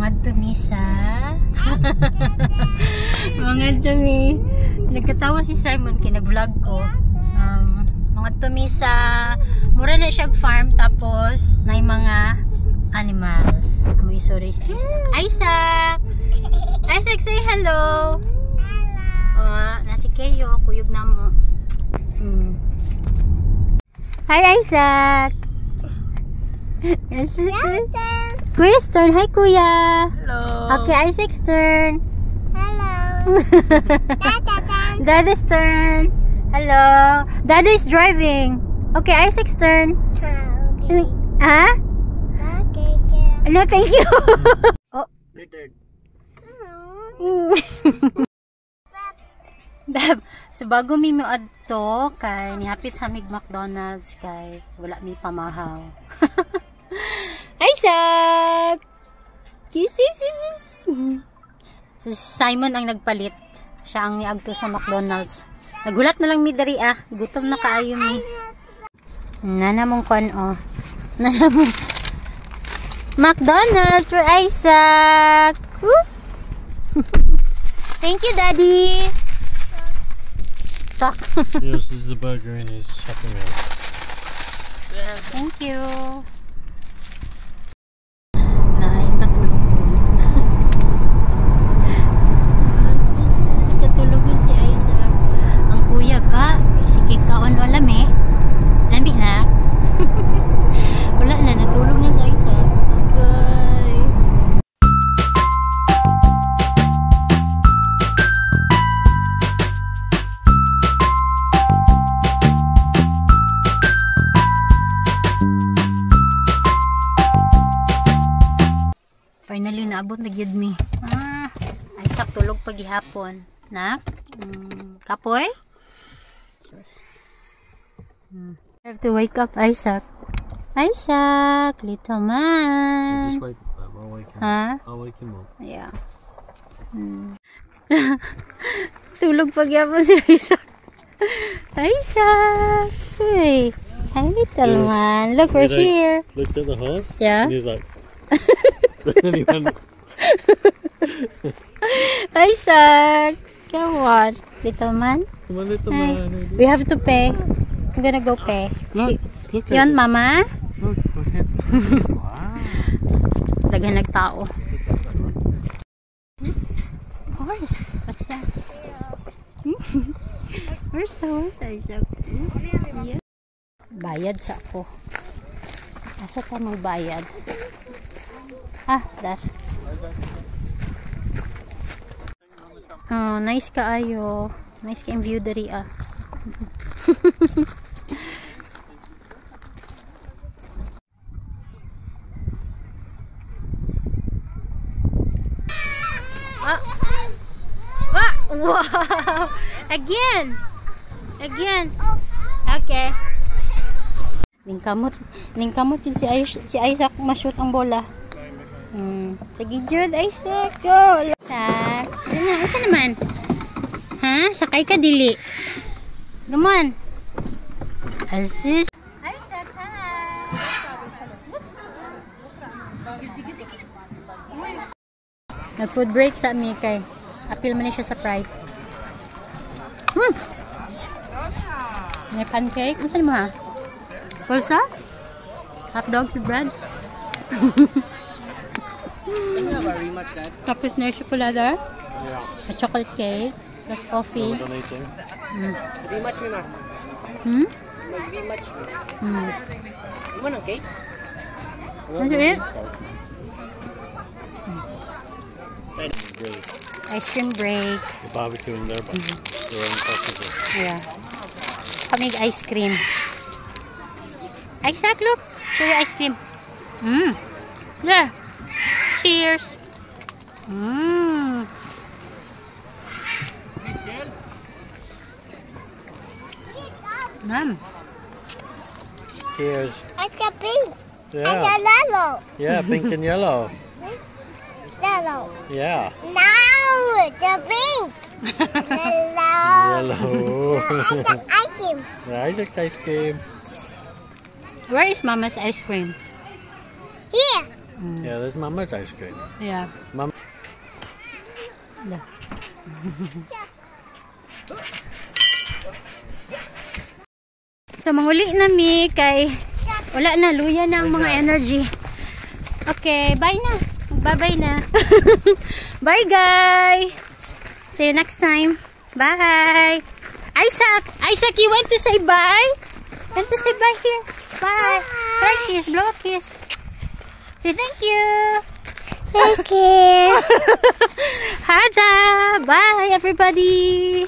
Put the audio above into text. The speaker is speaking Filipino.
Mga tumisa. Mga tumi. Nagkatawa si Simon kinag-vlog ko. Mga tumisa. Mura na siya farm tapos na mga animals. Amoy sorry sa Isaac. Isaac! Isaac, say hello! Nasi kayo. Kuyog na mo. Hi, Isaac! Yes, Kuya's turn. Hi, Kuya! Hello! Okay, Isaac's turn. Hello. Daddy's turn. Hello. Daddy's driving. Okay, Isaac's turn. Okay. Ah? Okay. No, thank you. Oh. Your turn. Dab, so bago mi mo adto kay nihapit sa mig McDonald's kay wala mi pamahaw. Isaac! Kisses! So Simon ang nagpalit. Siya ang niagto sa McDonald's. Nagulat na lang mi dari Gutom na kaayo mi. Nanamong kon Nanamong McDonald's for Isaac. Woo! Thank you, Daddy. Talk. Yes, this is the burger in his shopping bag. Thank you. Katulog. Katulugon si Isaac. Ang kuya sige kaon wala me. Lami na. Wala na, natulog na si Isaac. Okay. Finally, naabot na gyud mi. Isaac tulog paghihapon. Nak? Kapoy? I have to wake up Isaac. Isaac, little man. Just wake up. I'll wake him Huh? up. I'll wake him up. Yeah. Tulog paghihapon si Isaac. Isaac! Hey. Hi, little Yes. man. Look, we're here. Looked at the horse. Yeah. And he's like. Then he went. Isaac! Come on, little man. Come on, little Hi. man. We have to pay. I'm gonna go pay. Look. Look. Yan, mama. Look. Wow. Daghan nagtao. Horse. What's that? Where's the horse, Isaac? Yeah. Bayad sa ako. Asa ka magbayad? That. Oh, nice kaayo. Nice ka yung view dari Wow! Again! Okay. Lingkamot yun si Isaac ma-shoot ang bola. Sige, Jude, Isaac, go! Isaac, ano naman? Sakay ka, dili. Come on. Aziz. Isaac, hi! Nag-food break sa amin kay. Appeal mo na siya sa price. May pancake. Ano saan mo Pulsa? Hot dogs with bread? Tapos na yung chocolate. A chocolate cake. Plus coffee. Rematch mo na. Mag-rematch mo. Di mo ng cake? That's it? Ice cream break. The barbecue in there, but we're on sausages. Yeah. Kamig ice cream. Isaac, look. Show you ice cream. Yeah. Cheers. Cheers. It's got pink and Yeah. yellow. Yeah, pink and yellow. Yellow. Yeah. Now it's a pink. Yellow. Yellow. I got ice cream. Isaac's ice cream. Where is Mama's ice cream? Here. Yeah, there's Mama's ice cream. Yeah. Mom. So manguli na mi kay wala na, luya na ang mga energy. Okay, bye na. Bye-bye na. Bye guys. See you next time. Bye. Isaac, you want to say bye? Want to say bye here? Bye. Bye, kiss. Blow a kiss. Say thank you. Thank you. Hada. Bye everybody.